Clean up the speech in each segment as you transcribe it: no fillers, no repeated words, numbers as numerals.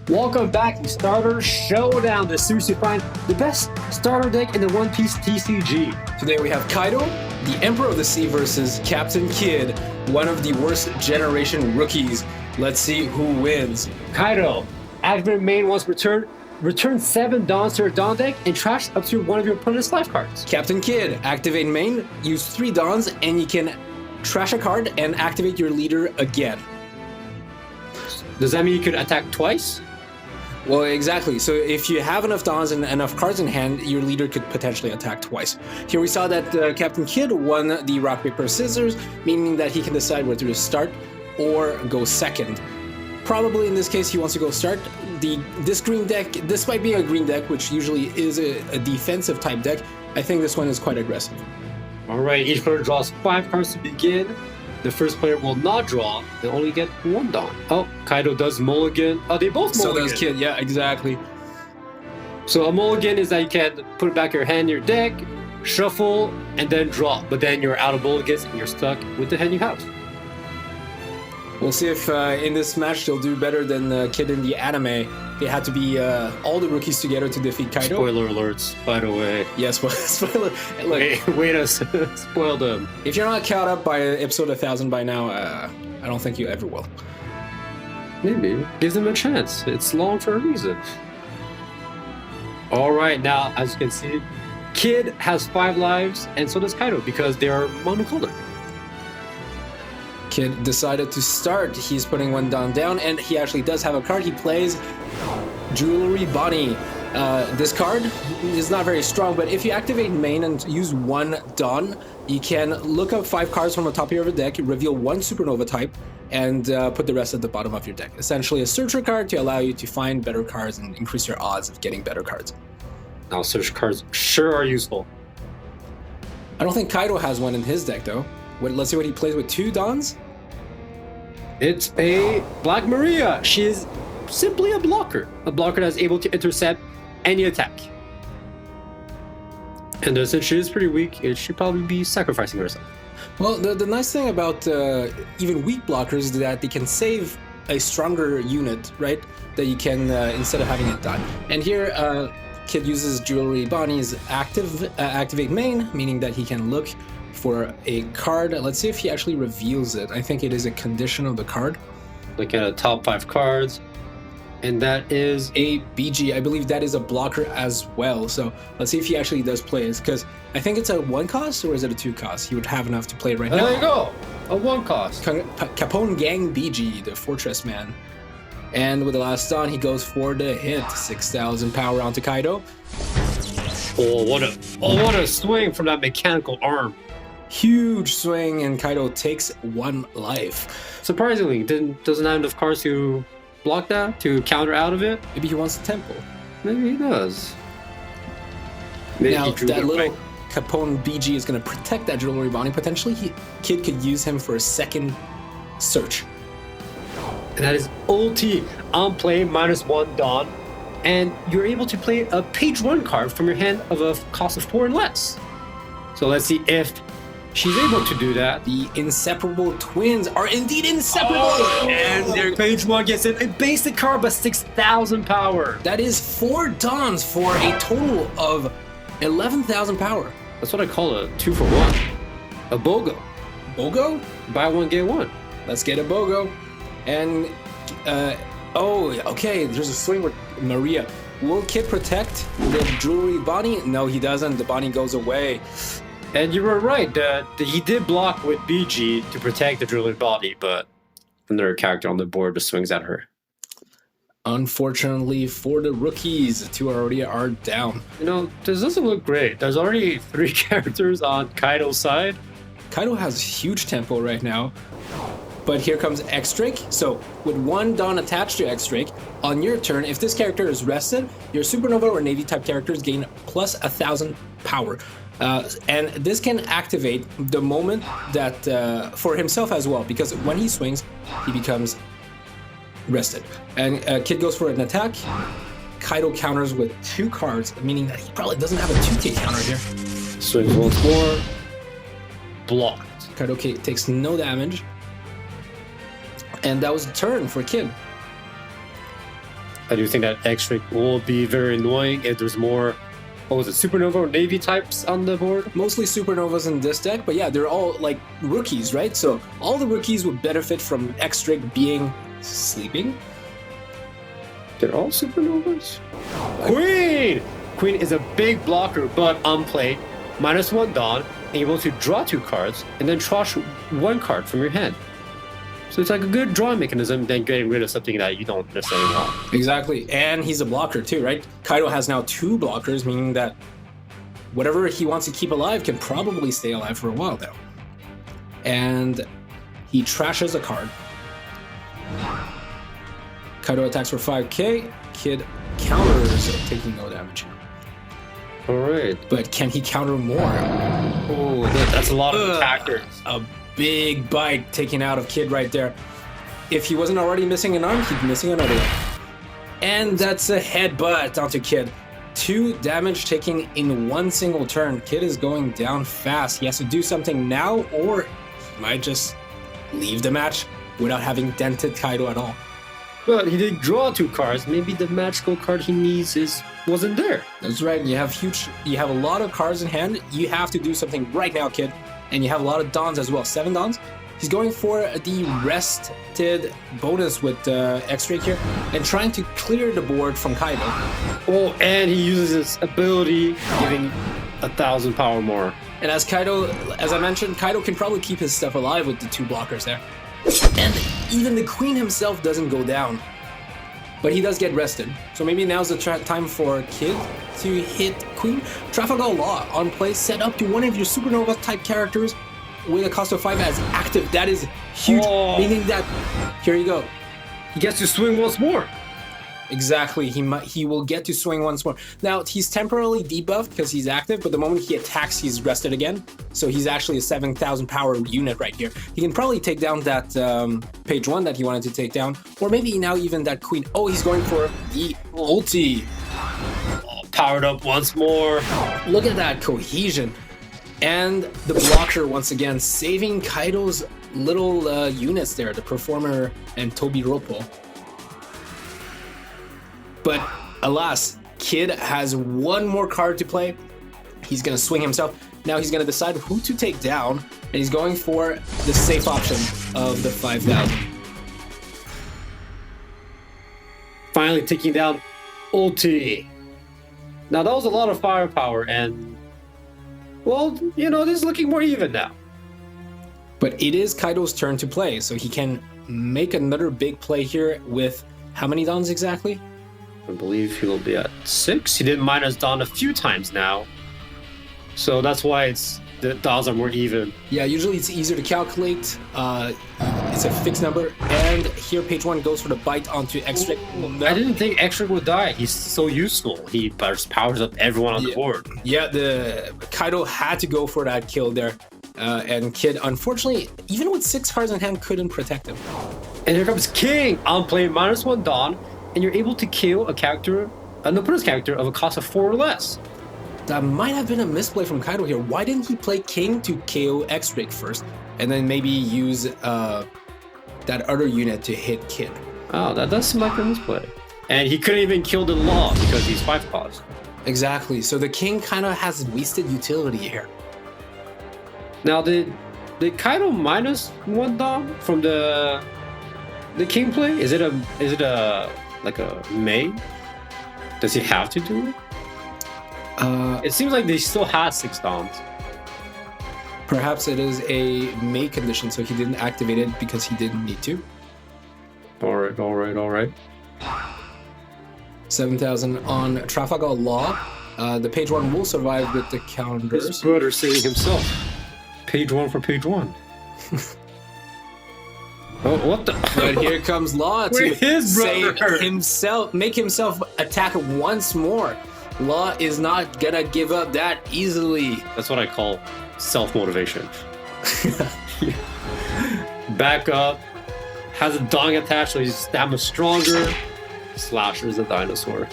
Welcome back to Starter Showdown, the series to find the best starter deck in the One Piece TCG. Today we have Kaido, the Emperor of the Sea versus Captain Kid, one of the worst generation rookies. Let's see who wins. Kaido, activate main once return 7 Dons to your Don deck and trash up to one of your opponent's life cards. Captain Kid, activate main, use 3 Dons, and you can trash a card and activate your leader again. Does that mean you could attack twice? Well, exactly. So if you have enough Dons and enough cards in hand, your leader could potentially attack twice. Here we saw that Captain Kid won the rock, paper, scissors, meaning that he can decide whether to start or go second. Probably in this case, he wants to go start. This green deck, despite being a green deck, which usually is a defensive type deck, I think this one is quite aggressive. All right, each player draws 5 cards to begin. The first player will not draw. They'll only get 1 Don. Oh, Kaido does mulligan. Oh, they both mulligan. So does Kid, yeah, exactly. So a mulligan is that you can put back your hand in your deck, shuffle, and then draw. But then you're out of mulligans and you're stuck with the hand you have. We'll see if in this match they'll do better than Kid in the anime. They had to be all the rookies together to defeat Kaido. Spoiler alerts, by the way. Yes, spoiler. Look, Wait to spoil them. If you're not caught up by episode 1000 by now, I don't think you ever will. Maybe. Give them a chance. It's long for a reason. Alright, now, as you can see, Kid has 5 lives, and so does Kaido, because they are monocolored. Kid decided to start. He's putting 1 Don down, and he actually does have a card. He plays Jewelry Bonnie. This card is not very strong, but if you activate main and use 1 Don, you can look up 5 cards from the top of your deck, reveal 1 Supernova type, and put the rest at the bottom of your deck. Essentially a searcher card to allow you to find better cards and increase your odds of getting better cards. Now, search cards sure are useful. I don't think Kaido has one in his deck, though. Let's see what he plays with 2 Dons. It's a Black Maria. She is simply a blocker that's able to intercept any attack. And since she is pretty weak, it should probably be sacrificing herself. Well, the nice thing about even weak blockers is that they can save a stronger unit, right? That you can, instead of having it die. And here, Kid uses Jewelry Bonnie's activate main, meaning that he can look for a card. Let's see if he actually reveals it. I think it is a condition of the card. Look at the top 5 cards, and that is a BG. I believe that is a blocker as well. So let's see if he actually does play it, because I think it's a 1 cost, or is it a 2 cost? He would have enough to play it right now. There you go, a 1 cost. Capone Gang BG, the Fortress Man. And with the last Don, he goes for the hit. 6,000 power onto Kaido. Oh, what a swing from that mechanical arm. Huge swing, and Kaido takes 1 life. Surprisingly, doesn't have enough cards to block that, to counter out of it. Maybe he wants a temple. Maybe he does. Maybe now, that little Capone BG is going to protect that Jewelry Bonnie. Potentially, Kid could use him for a second search. And that is OT on play -1 Don. And you're able to play a page 1 card from your hand of a cost of 4 and less. So let's see if she's able to do that. The inseparable twins are indeed inseparable! Oh, and their page 1 gets in a basic card, but 6,000 power. That is 4 Dons for a total of 11,000 power. That's what I call a 2 for 1. A BOGO. BOGO? Buy 1, get 1. Let's get a BOGO. And, oh, okay, there's a swing with Maria. Will Kid protect the Jewelry Bonnie? No, he doesn't. The Bonnie goes away. And you were right, he did block with BG to protect the Jewelry Bonnie, but another character on the board just swings at her. Unfortunately for the rookies, 2 already are down. You know, this doesn't look great. There's already 3 characters on Kaido's side. Kaido has huge tempo right now. But here comes X-Drake. So with 1 Don attached to X-Drake, on your turn, if this character is rested, your Supernova or Navy type characters gain plus 1,000 power. And this can activate the moment that for himself as well, because when he swings, he becomes rested. And Kid goes for an attack. Kaido counters with 2 cards, meaning that he probably doesn't have a 2K counter here. Swings once more. Blocked. Kaido takes no damage. And that was a turn for Kid. I do think that X-Ray will be very annoying if there's more, what was it, Supernova or Navy types on the board? Mostly Supernovas in this deck, but yeah, they're all like rookies, right? So all the rookies would benefit from X-Drake being sleeping. They're all Supernovas? Queen! Queen is a big blocker, but on play, -1 Dawn, able to draw 2 cards, and then trash 1 card from your hand. So it's like a good drawing mechanism, then getting rid of something that you don't necessarily want. Exactly, and he's a blocker too, right? Kaido has now 2 blockers, meaning that whatever he wants to keep alive can probably stay alive for a while now. And he trashes a card. Kaido attacks for 5k, Kid counters, taking no damage. Alright. But can he counter more? Oh, that's a lot of attackers. A big bite taken out of Kid right there. If he wasn't already missing an arm, he'd be missing another one. And that's a headbutt onto Kid. 2 damage taken in 1 single turn. Kid is going down fast. He has to do something now, or he might just leave the match without having dented Kaido at all. But he did draw 2 cards. Maybe the magical card he needs wasn't there. That's right. You have a lot of cards in hand. You have to do something right now, Kid. And you have a lot of Dons as well. 7 Dons. He's going for the rested bonus with X-Ray here and trying to clear the board from Kaido. Oh, and he uses his ability, giving 1,000 power more. And as I mentioned, Kaido can probably keep his stuff alive with the 2 blockers there. And even the Queen himself doesn't go down. But he does get rested. So maybe now's the time for Kid to hit Queen. Trafalgar Law on play, set up to one of your Supernova type characters with a cost of 5 as active. That is huge, meaning that, here you go. He gets to swing once more. Exactly, he will get to swing once more. Now, he's temporarily debuffed because he's active, but the moment he attacks, he's rested again. So he's actually a 7,000 power unit right here. He can probably take down that page 1 that he wanted to take down, or maybe now even that Queen. Oh, he's going for the ulti. Oh, powered up once more. Look at that cohesion. And the blocker once again, saving Kaido's little units there, the Performer and Tobi Roppo. But alas, Kid has 1 more card to play. He's going to swing himself. Now he's going to decide who to take down, and he's going for the safe option of the 5,000. Finally taking down ulti. Now that was a lot of firepower, and well, this is looking more even now. But it is Kaido's turn to play, so he can make another big play here with how many Dons exactly? I believe he will be at 6. He did minus Dawn a few times now. So that's why the Dons are more even. Yeah, usually it's easier to calculate. It's a fixed number. And here page 1 goes for the bite onto X-Drake. I didn't think X-Drake would die. He's so useful. He powers up everyone on the board. Yeah, the Kaido had to go for that kill there. And Kid, unfortunately, even with 6 cards in hand, couldn't protect him. And here comes King on play -1 Dawn. And you're able to KO an opponent's character of a cost of 4 or less. That might have been a misplay from Kaido here. Why didn't he play King to KO X-Drake first, and then maybe use that other unit to hit Kid? Oh, that does seem like a misplay. And he couldn't even kill the Law because he's 5 cost. Exactly. So the King kind of has wasted utility here. Now, did Kaido -1 Dawn from the King play? Is it a like a May? Does he have to do it? It seems like they still have 6 Dons. Perhaps it is a May condition, so he didn't activate it because he didn't need to. All right. 7,000 on Trafalgar Law. The page 1 will survive with the counters. His brother saving himself. Page 1 for page 1. Oh, what the? But here comes Law to his brother save himself, make himself attack once more. Law is not gonna give up that easily. That's what I call self-motivation. Back up, has a dong attached, so his stamina stronger. Slasher's a dinosaur.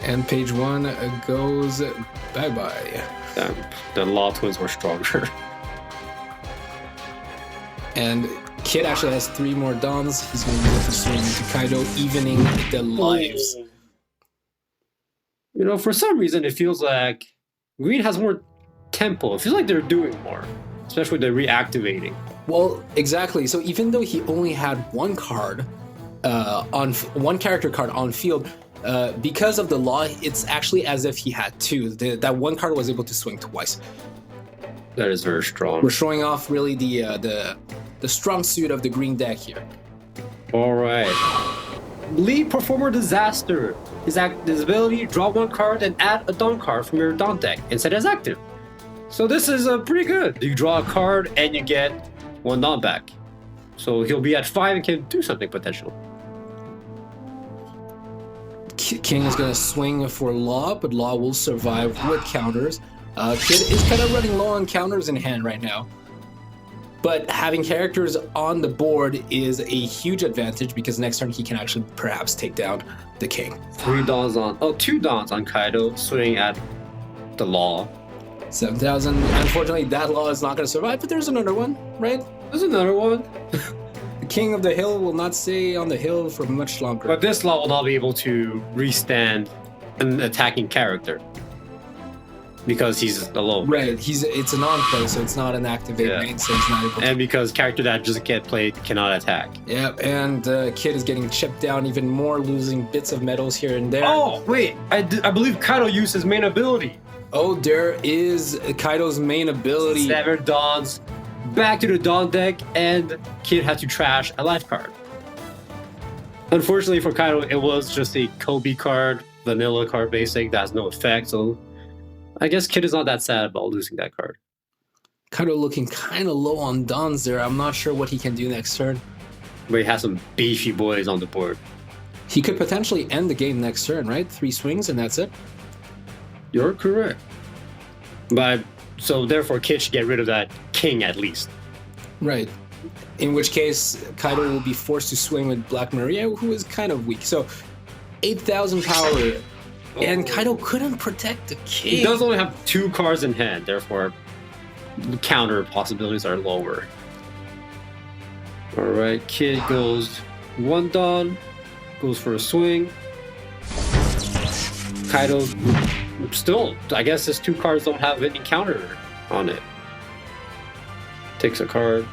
And page 1 goes bye-bye. Damn, the Law twins were stronger. And Kid actually has 3 more Dons. He's going to be able to swing into Kaido, evening the lives. You know, for some reason, it feels like Green has more tempo. It feels like they're doing more, especially with the reactivating. Well, exactly. So even though he only had one card one character card on field, because of the law, it's actually as if he had 2. That one card was able to swing twice. That is very strong. We're showing off really the strong suit of the green deck here. All right. Lead Performer Disaster. His ability, draw 1 card and add a Dawn card from your Dawn deck and set it as active. So this is pretty good. You draw a card and you get 1 Dawn back. So he'll be at 5 and can do something potential. King is going to swing for Law, but Law will survive with counters. Kid is kind of running low on counters in hand right now. But having characters on the board is a huge advantage because next turn he can actually perhaps take down the King. 2 Dawns on Kaido, swing at the Law. 7,000. Unfortunately, that Law is not going to survive, but there's another one, right? There's another one. The King of the Hill will not stay on the hill for much longer. But this Law will not be able to restand an attacking character because he's alone. Right, it's a non-play, so it's not an activate main, so he's not able to. And because character that just get played cannot attack. Yep, and Kid is getting chipped down even more, losing bits of metals here and there. Oh, wait, I believe Kaido used his main ability. Oh, there is Kaido's main ability. 7 Dawns, back to the Dawn deck, and Kid had to trash a life card. Unfortunately for Kaido, it was just a Kobe card, vanilla card basic that has no effect, so I guess Kid is not that sad about losing that card. Kaido looking kind of low on Dons there. I'm not sure what he can do next turn. But he has some beefy boys on the board. He could potentially end the game next turn, right? 3 swings and that's it. You're correct. But so therefore Kid should get rid of that King at least. Right. In which case Kaido will be forced to swing with Black Maria, who is kind of weak. So 8,000 power. And Kaido couldn't protect the King. He does only have 2 cards in hand, therefore the counter possibilities are lower. Alright, Kid goes 1 Dawn, goes for a swing. Kaido still, I guess his 2 cards don't have any counter on it. Takes a card.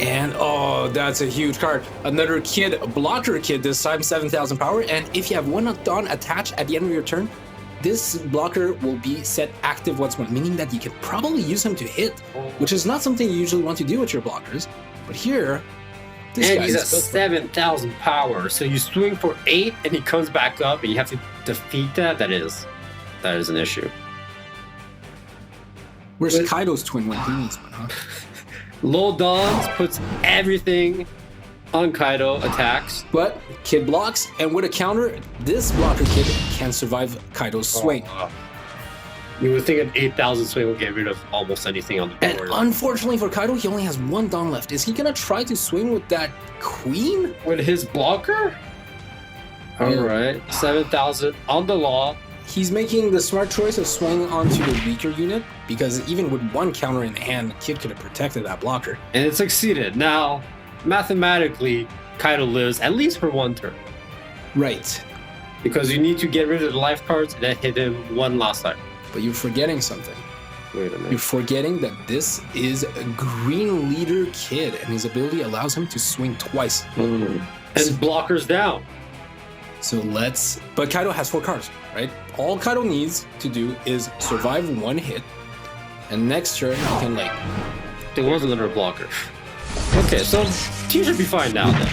And oh, that's a huge card. Another Kid, blocker Kid, this time 7,000 power. And if you have 1 Dawn attached at the end of your turn, this blocker will be set active once more, meaning that you can probably use him to hit, which is not something you usually want to do with your blockers. But here, this and guy he's at is 7,000 power, so you swing for 8 and he comes back up and you have to defeat that. That is an issue. Where's Kaido's twin when he needs one, huh? Low Dawns puts everything on Kaido, attacks. But Kid blocks, and with a counter, this blocker Kid can survive Kaido's swing. You would think an 8,000 swing will get rid of almost anything on the And board. unfortunately for Kaido, he only has 1 Dawn left. Is he gonna try to swing with that Queen? With his blocker? Alright, 7,000 on the Law. He's making the smart choice of swinging onto the weaker unit, because even with 1 counter in hand, Kid could have protected that blocker. And it succeeded. Now, mathematically, Kaido lives at least for 1 turn. Right. Because you need to get rid of the life cards and then hit him 1 last time. But you're forgetting something. Wait a minute. You're forgetting that this is a Green Leader Kid, and his ability allows him to swing twice. And blockers down. So but Kaido has 4 cards, right? All Kaido needs to do is survive 1 hit, and next turn he can There was another blocker. Okay, so he should be fine now then.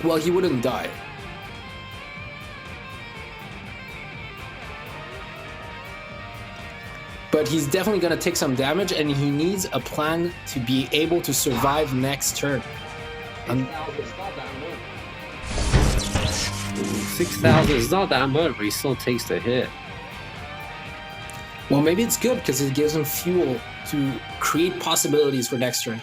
well, he wouldn't die. But he's definitely gonna take some damage, and he needs a plan to be able to survive next turn. 6,000 is not that much, but he still takes the hit. Well, maybe it's good because it gives him fuel to create possibilities for next turn.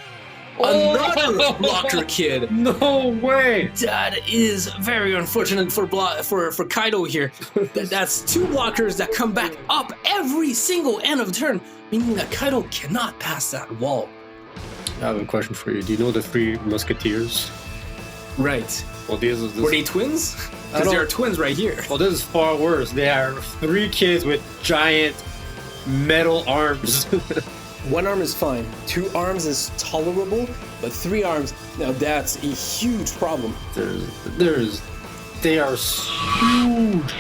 Oh! Another blocker Kid. No way! That is very unfortunate for Kaido here. That's 2 blockers that come back up every single end of turn, meaning that Kaido cannot pass that wall. I have a question for you. Do you know the Three Musketeers? Right. Well, these are Were they twins? Because there are twins right here. Well, this is far worse. They are 3 kids with giant metal arms. One arm is fine. 2 arms is tolerable, but 3 arms, now that's a huge problem. They are huge.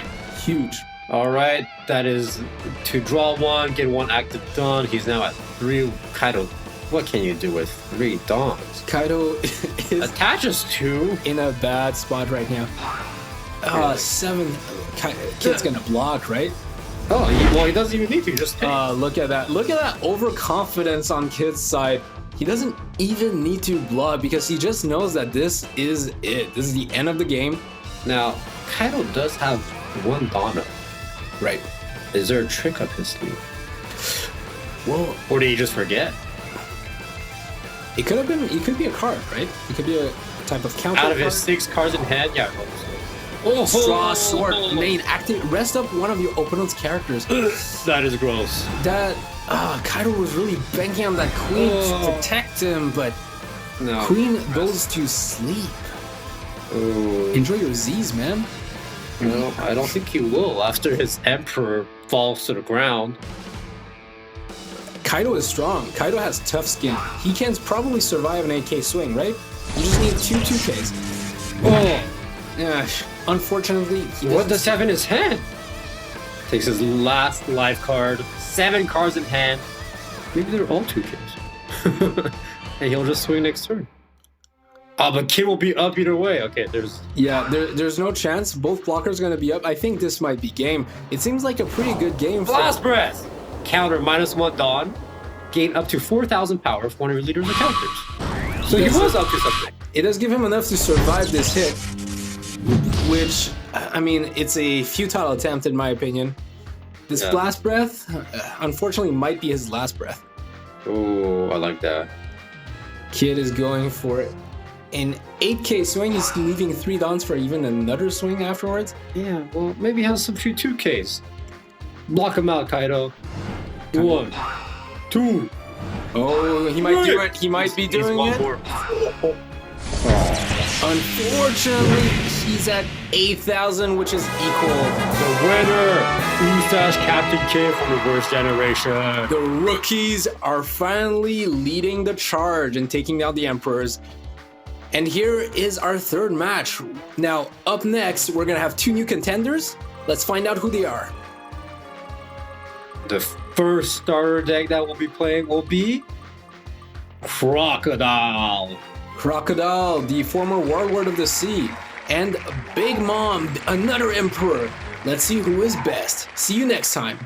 Huge. All right, that is to draw 1, get 1 active done. He's now at 3. Kaido, what can you do with 3 dawns? Kaido is attaches 2 in a bad spot right now. 7. Kid's gonna block, right? Oh, he doesn't even need to. Just look at that. Look at that overconfidence on Kid's side. He doesn't even need to block because he just knows that this is it. This is the end of the game. Now, Kaido does have 1 Donna. Right. Is there a trick up his sleeve? Well, or did he just forget? It could have been. It could be a card, right? It could be a type of counter. Out of card. his 6 cards in hand, yeah. Oh, straw sword main active. Rest up one of your opponent's characters. That is gross. That Kaido was really banking on that queen to protect him, but no, queen goes to sleep. Enjoy your Z's, man. No, I don't think he will after his emperor falls to the ground. Kaido is strong. Kaido has tough skin. He can probably survive an 8K swing, right? You just need 2 2Ks. Oh, yeah. Unfortunately, what does he have in his hand? Takes his last life card, 7 cards in hand. Maybe they're all 2Ks. And he'll just swing next turn. Oh, but Kid will be up either way. Okay, there's no chance. Both blockers are gonna be up. I think this might be game. It seems like a pretty good game. Blast Breath! Counter -1 Dawn. Gain up to 4,000 power if one of your leaders encounters. So yes, he was up to something. It does give him enough to survive this hit. Which, I mean, it's a futile attempt in my opinion. This Blast Breath, unfortunately, might be his last breath. Oh, I like that. Kid is going for it. An 8K swing, he's leaving 3 dawns for even another swing afterwards. Yeah, well, maybe he has some few 2Ks. Block him out, Kaido. 1, 2. Oh, he might do it. He might be doing it. More. Unfortunately, he's at 8,000, which is equal. The winner, Eustass Captain Kid from the Worst Generation. The rookies are finally leading the charge and taking down the Emperors. And here is our 3rd match. Now, up next, we're gonna have 2 new contenders. Let's find out who they are. The first starter deck that we'll be playing will be Crocodile. Crocodile, the former warlord of the sea, and Big Mom, another emperor. Let's see who is best. See you next time.